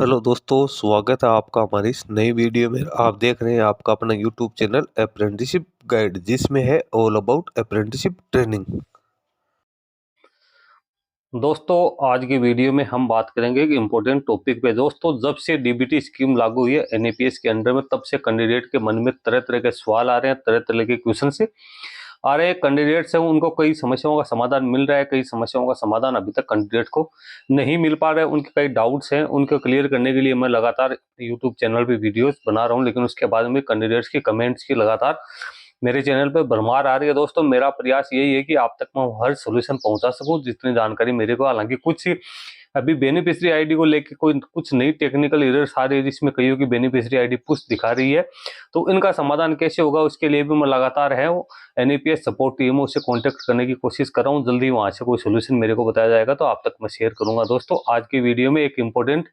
Hello दोस्तों, स्वागत है आपका हमारी इस नई वीडियो में। आप देख रहे हैं आपका अपना यूट्यूब चैनल अप्रेंटिसशिप गाइड, जिसमें है ऑल अबाउट अप्रेंटिसशिप ट्रेनिंग। दोस्तों आज की वीडियो में हम बात करेंगे एक इम्पोर्टेंट टॉपिक पे। दोस्तों जब से डीबीटी स्कीम लागू हुई है एनईपीएस के अंडर में, तब से कैंडिडेट के मन में तरह तरह के सवाल आ रहे हैं, तरह तरह के क्वेश्चन से आ रहे हैं। कैंडिडेट्स हैं उनको कई समस्याओं का समाधान मिल रहा है, कई समस्याओं का समाधान अभी तक कैंडिडेट को नहीं मिल पा रहा है। उनके कई डाउट्स हैं, उनको क्लियर करने के लिए मैं लगातार यूट्यूब चैनल पे वीडियोस बना रहा हूं, लेकिन उसके बाद में कैंडिडेट्स की कमेंट्स की लगातार मेरे चैनल पे भरमार आ रही है। दोस्तों मेरा प्रयास यही है कि आप तक मैं हर सोल्यूशन पहुंचा सकूं, जितनी जानकारी मेरे को। हालांकि कुछ अभी बेनिफिशियरी आईडी को लेके कोई कुछ नई टेक्निकल एरर्स आ रही है, जिसमें कईयों की बेनिफिशियरी आईडी पुश दिखा रही है, तो इनका समाधान कैसे होगा उसके लिए भी मैं लगातार है वो एनईपीएस सपोर्ट टीम है उससे कांटेक्ट करने की कोशिश कर रहा हूँ। जल्दी वहां से कोई सोल्यूशन मेरे को बताया जाएगा तो आप तक मैं शेयर करूंगा। दोस्तों आज की वीडियो में एक इंपॉर्टेंट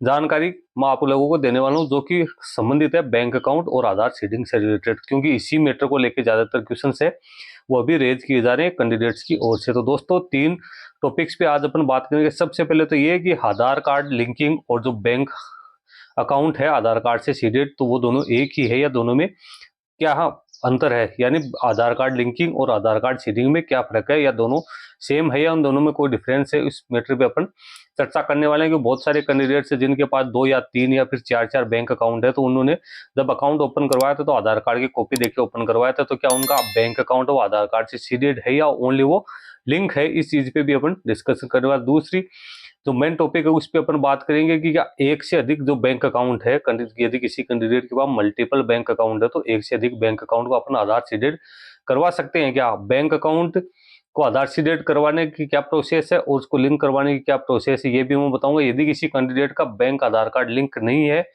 जानकारी मैं आप लोगों को देने वाला हूं, जो कि संबंधित है बैंक अकाउंट और आधार सीडिंग से रिलेटेड, क्योंकि इसी मैटर को लेकर ज्यादातर क्वेश्चन है वो अभी रेज किए जा रहे हैं कैंडिडेट्स की ओर से। तो दोस्तों तीन टॉपिक्स पे आज अपन बात करेंगे। सबसे पहले तो ये कि आधार कार्ड लिंकिंग और जो बैंक अकाउंट है आधार कार्ड से सीडेड, तो वो दोनों एक ही है या दोनों में क्या अंतर है, यानी आधार कार्ड लिंकिंग और आधार कार्ड सीडिंग में क्या फर्क है, या दोनों सेम है या उन दोनों में कोई डिफरेंस है। इस मैटर पे अपन चर्चा करने वाले हैं कि बहुत सारे कैंडिडेट्स हैं जिनके पास 2 या 3 या फिर 4 बैंक अकाउंट है, तो उन्होंने जब अकाउंट ओपन करवाया था तो आधार कार्ड की कॉपी देके ओपन करवाया था, तो क्या उनका बैंक अकाउंट वो आधार कार्ड से सीडेड है या ओनली वो लिंक है, इस चीज पे भी अपन डिस्कशन करने वाले। दूसरी जो मेन टॉपिक है उस पर अपन बात करेंगे कि क्या एक से अधिक जो बैंक अकाउंट है, यदि किसी कैंडिडेट के पास मल्टीपल बैंक अकाउंट है तो एक से अधिक बैंक अकाउंट को अपन आधार सीडेड करवा सकते हैं क्या। बैंक अकाउंट को आधार सीडेड करवाने की क्या प्रोसेस है और उसको लिंक करवाने की क्या प्रोसेस है, ये भी मैं बताऊंगा। यदि किसी कैंडिडेट का बैंक आधार कार्ड लिंक नहीं है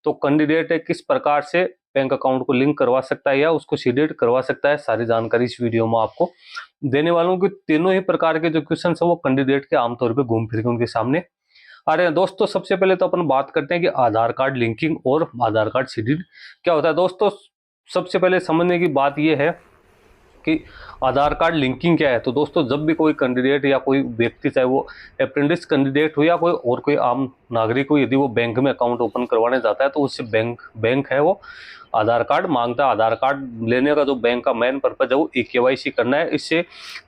तो कैंडिडेट किस प्रकार से बैंक अकाउंट को लिंक करवा सकता है या उसको सीडेड करवा सकता है, सारी जानकारी इस वीडियो में आपको देने वालों की। तीनों ही प्रकार के जो क्वेश्चन है वो कैंडिडेट के आमतौर पर घूम फिर के उनके सामने आ रहे हैं। दोस्तों सबसे पहले तो अपन बात करते हैं कि आधार कार्ड लिंकिंग और आधार कार्ड सीडेड क्या होता है। दोस्तों सबसे पहले समझने की बात यह है कि आधार कार्ड लिंकिंग क्या है। तो दोस्तों जब भी कोई कैंडिडेट या कोई व्यक्ति, चाहे वो अप्रेंटिस कैंडिडेट हो या कोई और कोई आम नागरिक हो, यदि वो बैंक में अकाउंट ओपन करवाने जाता है तो उससे बैंक है वो आधार कार्ड मांगता है। आधार कार्ड लेने का जो बैंक का मेन पर्पज है वो केवाईसी करना है। इससे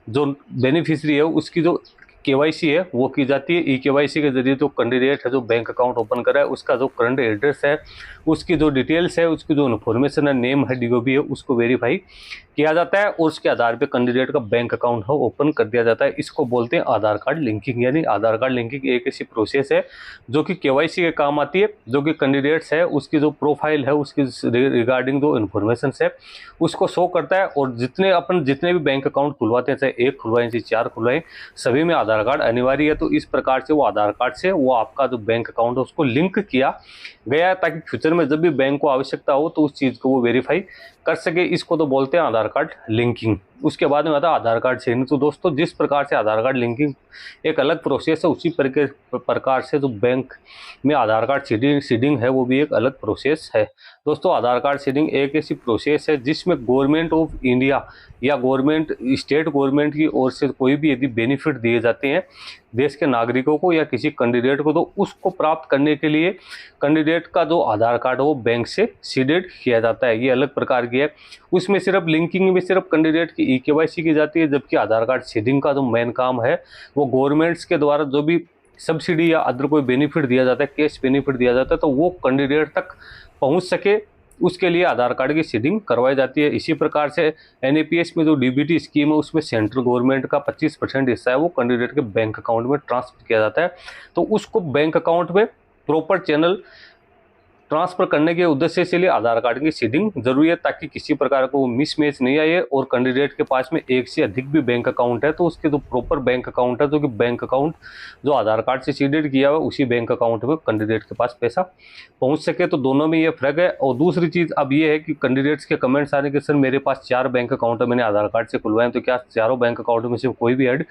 जो बेनिफिशियरी है उसकी जो केवाईसी है वो की जाती है। ई केवाईसी के जरिए जो कैंडिडेट है जो बैंक अकाउंट ओपन कर रहा है उसका जो करंट एड्रेस है, उसकी जो डिटेल्स है, उसकी जो इन्फॉर्मेशन है, नेम है, डीओबी है, उसको वेरीफाई किया जाता है और उसके आधार पे कैंडिडेट का बैंक अकाउंट है ओपन कर दिया जाता है। इसको बोलते हैं आधार कार्ड लिंकिंग। यानी आधार कार्ड लिंकिंग एक ऐसी प्रोसेस है जो कि केवाईसी के काम आती है, जो कि कैंडिडेट्स है उसकी जो प्रोफाइल है उसकी रिगार्डिंग जो इन्फॉर्मेशन है उसको शो करता है। और जितने भी बैंक अकाउंट खुलवाते हैं, चाहे 1 खुलवाएं चाहे 4 खुलवाएं, सभी में आधार कार्ड अनिवार्य है। तो इस प्रकार से वो आधार कार्ड से वो आपका जो बैंक अकाउंट है उसको लिंक किया गया है, ताकि फ्यूचर में जब भी बैंक को आवश्यकता हो तो उस चीज को वो वेरीफाई कर सके। इसको तो बोलते हैं आधार कार्ड लिंकिंग। उसके बाद में आता है आधार कार्ड सीडिंग। तो दोस्तों जिस प्रकार से आधार कार्ड लिंकिंग एक अलग प्रोसेस है, उसी प्रकार से जो बैंक में आधार कार्ड सीडिंग है वो भी एक अलग प्रोसेस है। दोस्तों आधार कार्ड सीडिंग एक ऐसी प्रोसेस है जिसमें गवर्नमेंट ऑफ इंडिया या स्टेट गवर्नमेंट की ओर से कोई भी यदि बेनिफिट दिए जाते हैं देश के नागरिकों को या किसी कैंडिडेट को, तो उसको प्राप्त करने के लिए कैंडिडेट का जो आधार कार्ड है वो बैंक से सीडेड किया जाता है। ये अलग प्रकार की है। उसमें सिर्फ लिंकिंग में सिर्फ कैंडिडेट की ई केवाईसी की जाती है, जबकि आधार कार्ड सीडिंग का जो मेन काम है वो गवर्नमेंट्स के द्वारा जो भी सब्सिडी या अदर कोई बेनिफिट दिया जाता है, कैश बेनिफिट दिया जाता है, तो वो कैंडिडेट तक पहुंच सके उसके लिए आधार कार्ड की सीडिंग करवाई जाती है। इसी प्रकार से एनईपीएस में जो डीबीटी स्कीम है उसमें सेंट्रल गवर्नमेंट का 25% हिस्सा है वो कैंडिडेट के बैंक अकाउंट में ट्रांसफर किया जाता है। तो उसको बैंक अकाउंट में प्रॉपर चैनल ट्रांसफर करने के उद्देश्य से लिए आधार कार्ड की सीडिंग जरूरी है, ताकि किसी प्रकार को मिसमैच नहीं आए। और कैंडिडेट के पास में एक से अधिक भी बैंक अकाउंट है तो उसके जो प्रॉपर बैंक अकाउंट है, जो कि बैंक अकाउंट जो आधार कार्ड से सीडेड किया हुआ उसी बैंक अकाउंट में कैंडिडेट के पास पैसा पहुंच सके। तो दोनों में ये फर्क है। और दूसरी चीज अब ये है कि कैंडिडेट्स के कमेंट्स आने के, सर मेरे पास 4 बैंक अकाउंट है, मैंने आधार कार्ड से खुलवाए, तो क्या चारों बैंक अकाउंट में से कोई भी ऐड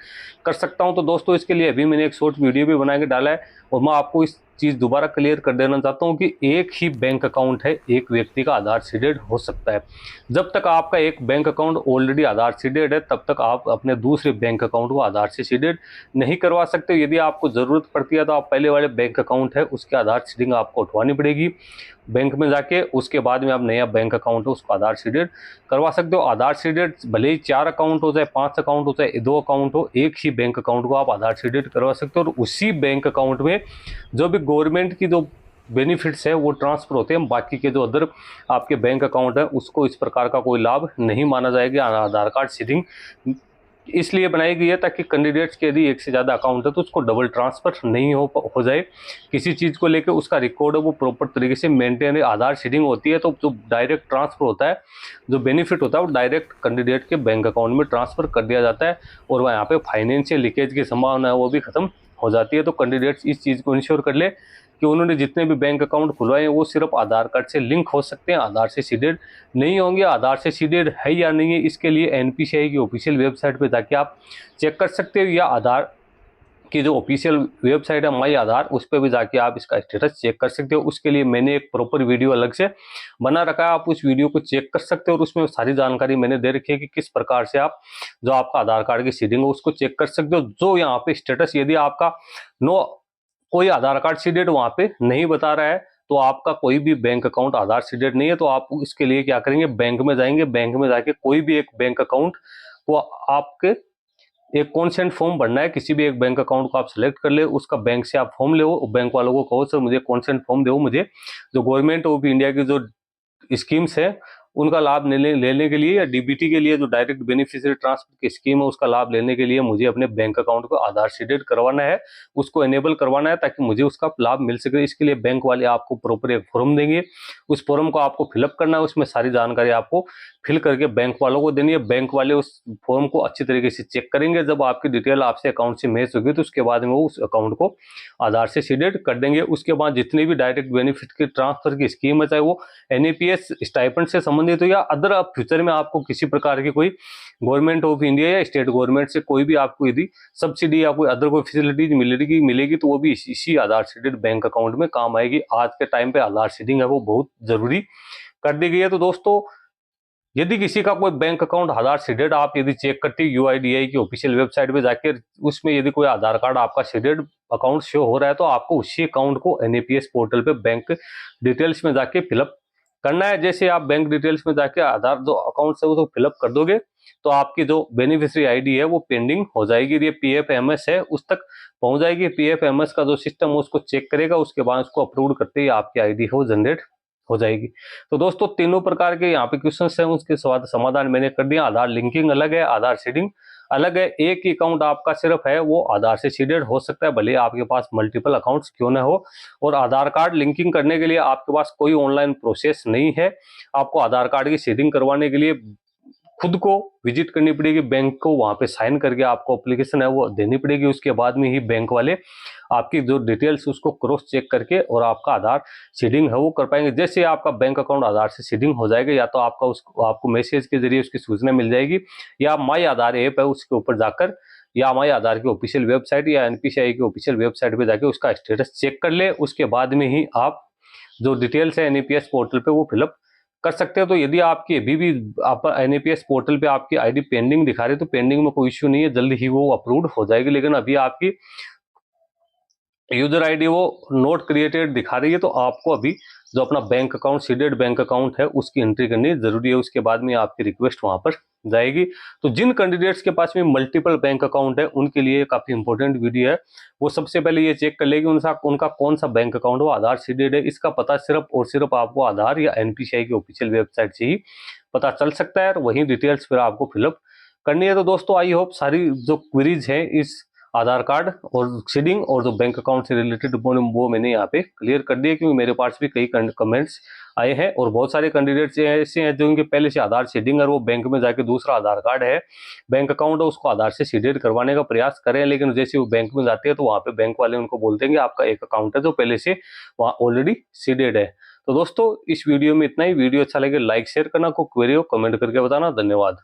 कर सकता हूँ। तो दोस्तों इसके लिए अभी मैंने एक शॉर्ट वीडियो भी बना के डाला है और मैं आपको इस चीज़ दोबारा क्लियर कर देना चाहता हूँ कि एक ही बैंक अकाउंट है, एक व्यक्ति का आधार सीडेड हो सकता है। जब तक आपका एक बैंक अकाउंट ऑलरेडी आधार सीडेड है तब तक आप अपने दूसरे बैंक अकाउंट को आधार से सीडेड नहीं करवा सकते। यदि आपको ज़रूरत पड़ती है तो आप पहले वाले बैंक अकाउंट है उसके आधार सीडिंग आपको उठवानी पड़ेगी बैंक में जाके, उसके बाद में आप नया बैंक अकाउंट हो उसको आधार सीडेड करवा सकते हो। आधार सीडेड भले ही 4 अकाउंट हो चाहे 5 अकाउंट हो चाहे 2 अकाउंट हो, एक ही बैंक अकाउंट को आप आधार सीडेड करवा सकते हो और उसी बैंक अकाउंट में जो भी गवर्नमेंट की जो बेनिफिट्स है वो ट्रांसफर होते हैं। बाकी के जो अदर आपके बैंक अकाउंट है उसको इस प्रकार का कोई लाभ नहीं माना जाएगा। आधार कार्ड सीडिंग इसलिए बनाई गई है ताकि कैंडिडेट्स के यदि एक से ज़्यादा अकाउंट है तो उसको डबल ट्रांसफर नहीं हो जाए। किसी चीज़ को लेकर उसका रिकॉर्ड है वो प्रॉपर तरीके से मेंटेन है। आधार सीडिंग होती है तो जो डायरेक्ट ट्रांसफर होता है, जो बेनिफिट होता है वो डायरेक्ट कैंडिडेट के बैंक अकाउंट में ट्रांसफर कर दिया जाता है और वह यहाँ पे फाइनेंशियल लीकेज की संभावना है वो भी खत्म हो जाती है। तो कैंडिडेट्स इस चीज़ को इंश्योर कर ले कि उन्होंने जितने भी बैंक अकाउंट खुलवाए हैं वो सिर्फ आधार कार्ड से लिंक हो सकते हैं, आधार से सीडेड नहीं होंगे। आधार से सीडेड है या नहीं है इसके लिए एनपीसीआई की ऑफिशियल वेबसाइट पे जाके आप चेक कर सकते हो, या आधार की जो ऑफिशियल वेबसाइट है माई आधार उस पर भी जाके आप इसका स्टेटस चेक कर सकते हो। उसके लिए मैंने एक प्रॉपर वीडियो अलग से बना रखा है, आप उस वीडियो को चेक कर सकते हो और उसमें सारी जानकारी मैंने दे रखी है कि किस प्रकार से आप जो आपका आधार कार्ड की सीडिंग है उसको चेक कर सकते हो। जो यहाँ पे स्टेटस यदि आपका कोई आधार कार्ड सीडेड वहां पे नहीं बता रहा है तो आपका कोई भी बैंक अकाउंट आधार सीडेड नहीं है। तो आप इसके लिए क्या करेंगे, बैंक में जाएंगे, बैंक में जाके कोई भी एक बैंक अकाउंट को आपके एक कॉन्सेंट फॉर्म भरना है। किसी भी एक बैंक अकाउंट को आप सिलेक्ट कर ले, उसका बैंक से आप फॉर्म ले, बैंक वालों को कहो सर मुझे कॉन्सेंट फॉर्म दो, मुझे जो गवर्नमेंट ऑफ इंडिया की जो स्कीम्स है उनका लाभ लेने के लिए, या डीबीटी के लिए जो डायरेक्ट बेनिफिशियरी ट्रांसफर की स्कीम है उसका लाभ लेने के लिए मुझे अपने बैंक अकाउंट को आधार सीडेड करवाना है, उसको एनेबल करवाना है ताकि मुझे उसका लाभ मिल सके। इसके लिए बैंक वाले आपको प्रॉपर एक फॉर्म देंगे, उस फॉर्म को आपको फिलअप करना है, उसमें सारी जानकारी आपको फिल करके बैंक वालों को देनी है। बैंक वाले उस फॉर्म को अच्छी तरीके से चेक करेंगे, जब आपकी डिटेल आपसे अकाउंट से मैच होगी तो उसके बाद में वो उस अकाउंट को आधार से सीडेड कर देंगे। उसके बाद जितनी भी डायरेक्ट बेनिफिट की ट्रांसफर की स्कीम है, चाहे वो एनएपीएस स्टाइपेंड से संबंधित हो या अदर फ्यूचर में आपको किसी प्रकार की कोई गवर्नमेंट ऑफ इंडिया या स्टेट गवर्नमेंट से कोई भी आपको यदि सब्सिडी या कोई अदर कोई फैसिलिटीज मिलेगी तो वो भी इसी आधार सीडेड बैंक अकाउंट में काम आएगी। आज के टाइम पे आधार सीडिंग है वो बहुत जरूरी कर दी गई है। तो दोस्तों यदि किसी का कोई बैंक अकाउंट आधार सीडेड आप यदि चेक करते यूआईडीआई की ऑफिशियल वेबसाइट पे जाके उसमें यदि कोई आधार कार्ड आपका सीडेड अकाउंट शो हो रहा है तो आपको उसी अकाउंट को एनएपीएस पोर्टल पे बैंक डिटेल्स में जाके फिलअप करना है। जैसे आप बैंक डिटेल्स में जाके आधार जो अकाउंट है वो तो फिलअप कर दोगे तो आपकी जो बेनिफिशियरी आईडी है वो पेंडिंग हो जाएगी, ये पीएफएमएस है उस तक पहुंच जाएगी। पीएफएमएस का जो सिस्टम है उसको चेक करेगा, उसके बाद उसको अप्रूव करते ही आपकी आईडी है वो जनरेट हो जाएगी। तो दोस्तों तीनों प्रकार के यहाँ पे क्वेश्चंस हैं उसके समाधान मैंने कर दिया। आधार लिंकिंग अलग है, आधार सीडिंग अलग है। एक ही अकाउंट आपका सिर्फ है वो आधार से सीडेड हो सकता है, भले आपके पास मल्टीपल अकाउंट्स क्यों ना हो। और आधार कार्ड लिंकिंग करने के लिए आपके पास कोई ऑनलाइन प्रोसेस नहीं है। आपको आधार कार्ड की सीडिंग करवाने के लिए खुद को विजिट करनी पड़ेगी बैंक को, वहां पे साइन करके आपको एप्लीकेशन है वो देनी पड़ेगी। उसके बाद में ही बैंक वाले आपकी जो डिटेल्स उसको क्रॉस चेक करके और आपका आधार सीडिंग है वो कर पाएंगे। जैसे आपका बैंक अकाउंट आधार से सीडिंग हो जाएगा या तो आपको मैसेज के जरिए उसकी सूचना मिल जाएगी, या माई आधार ऐप है उसके ऊपर जाकर या माई आधार की ऑफिशियल वेबसाइट या एनपीसीआई की ऑफिशियल वेबसाइट पे जाके उसका स्टेटस चेक कर ले। उसके बाद में ही आप जो डिटेल्स है एनईपीएस पोर्टल पे वो फिलअप कर सकते हो। तो यदि आपकी अभी भी आप एनईपीएस पोर्टल पे आपकी आईडी पेंडिंग दिखा रही है तो पेंडिंग में कोई इश्यू नहीं है, जल्दी ही वो अप्रूव्ड हो जाएगी। लेकिन अभी आपकी यूजर आईडी वो नोट क्रिएटेड दिखा रही है तो आपको अभी जो अपना bank account seeded bank account है उसकी एंट्री करनी जरूरी है। उसके बाद में आपकी रिक्वेस्ट वहां पर जाएगी। तो जिन कैंडिडेट्स के पास में मल्टीपल बैंक अकाउंट है उनके लिए काफी इंपॉर्टेंट वीडियो है। वो सबसे पहले ये चेक कर लेगी उनका कौन सा बैंक अकाउंट वो आधार सीडेड है। इसका पता सिर्फ और सिर्फ आपको आधार या एनपीसीआई की ऑफिशियल वेबसाइट से ही पता चल सकता है, वही डिटेल्स फिर आपको फिलअप करनी है। तो दोस्तों आई होप सारी जो क्वेरीज है इस आधार कार्ड और सीडिंग और जो बैंक अकाउंट से रिलेटेड वो मैंने यहाँ पे क्लियर कर दिया, क्योंकि मेरे पास भी कई कमेंट्स आए हैं और बहुत सारे कैंडिडेट्स ऐसे हैं जो इनके पहले से आधार सीडिंग और वो बैंक में जाके दूसरा आधार कार्ड है बैंक अकाउंट है उसको आधार से सीडेड करवाने का प्रयास करें, लेकिन जैसे वो बैंक में जाते हैं तो वहाँ पे बैंक वाले उनको बोलते हैं कि आपका एक अकाउंट है जो पहले से वहाँ ऑलरेडी सीडेड है। तो दोस्तों इस वीडियो में इतना ही। वीडियो अच्छा लगे लाइक शेयर करना, कोई क्वेरी हो कमेंट करके बताना। धन्यवाद।